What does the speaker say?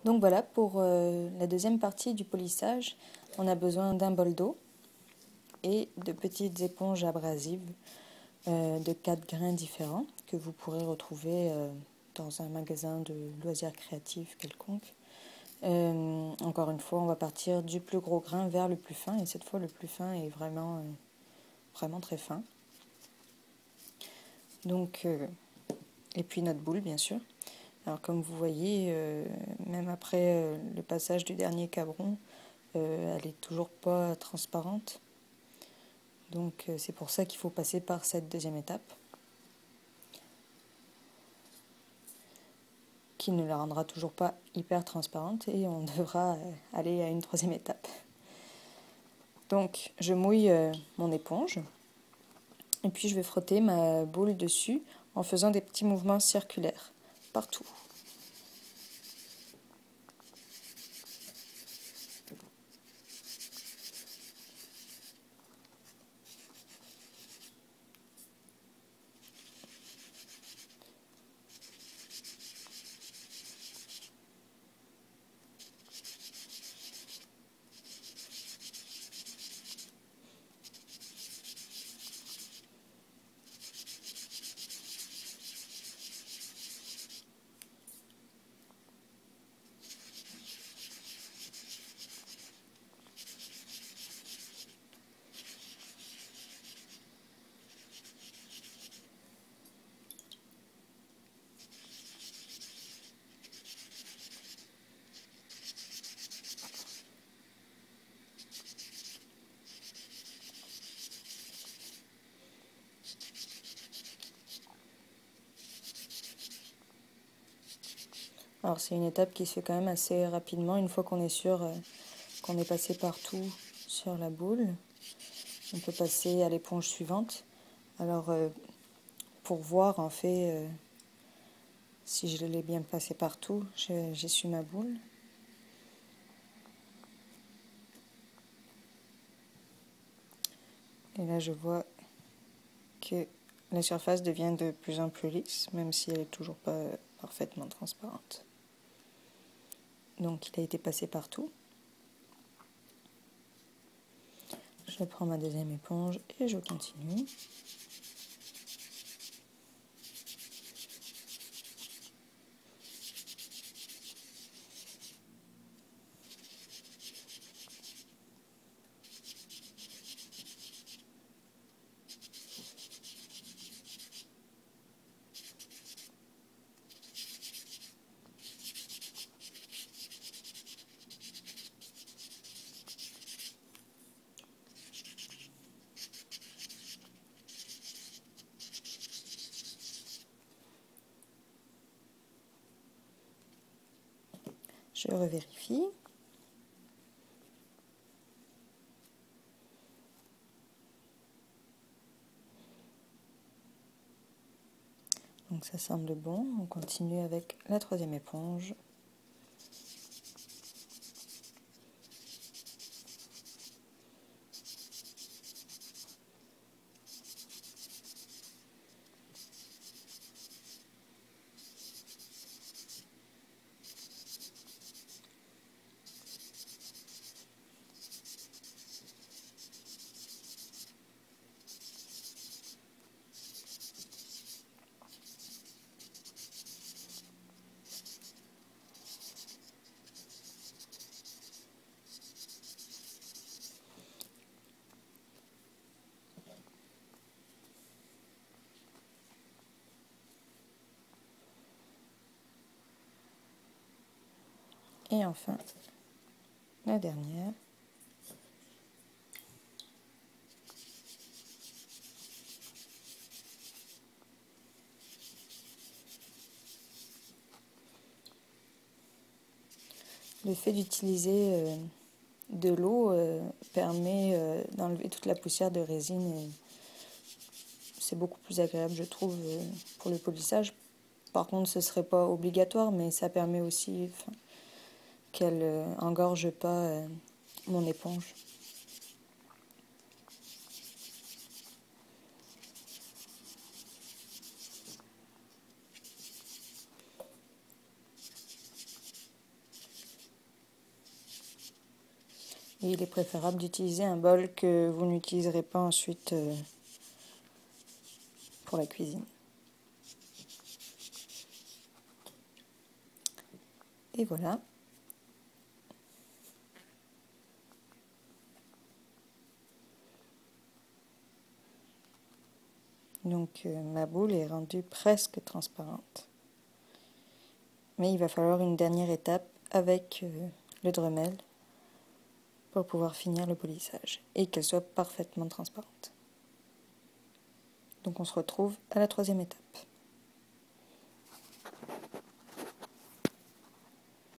Donc voilà, pour la deuxième partie du polissage, on a besoin d'un bol d'eau et de petites éponges abrasives de 4 grains différents que vous pourrez retrouver dans un magasin de loisirs créatifs quelconque. Encore une fois, on va partir du plus gros grain vers le plus fin, et cette fois le plus fin est vraiment très fin. Donc, et puis notre boule bien sûr. Alors comme vous voyez, même après le passage du dernier cabron, elle est toujours pas transparente. Donc c'est pour ça qu'il faut passer par cette deuxième étape, qui ne la rendra toujours pas hyper transparente, et on devra aller à une troisième étape. Donc je mouille mon éponge, et puis je vais frotter ma boule dessus en faisant des petits mouvements circulaires partout. Alors c'est une étape qui se fait quand même assez rapidement, une fois qu'on est sûr qu'on est passé partout sur la boule. On peut passer à l'éponge suivante. Alors pour voir en fait si je l'ai bien passé partout, j'essuie ma boule. Et là je vois que la surface devient de plus en plus lisse, même si elle n'est toujours pas parfaitement transparente. Donc il a été passé partout. Je prends ma deuxième éponge et je continue. Je revérifie. Donc ça semble bon. On continue avec la troisième éponge. Et enfin, la dernière. Le fait d'utiliser de l'eau permet d'enlever toute la poussière de résine. Et c'est beaucoup plus agréable, je trouve, pour le polissage. Par contre, ce ne serait pas obligatoire, mais ça permet aussi qu'elle engorge pas mon éponge. Et il est préférable d'utiliser un bol que vous n'utiliserez pas ensuite pour la cuisine. Et voilà. Donc ma boule est rendue presque transparente. Mais il va falloir une dernière étape avec le Dremel pour pouvoir finir le polissage et qu'elle soit parfaitement transparente. Donc on se retrouve à la troisième étape.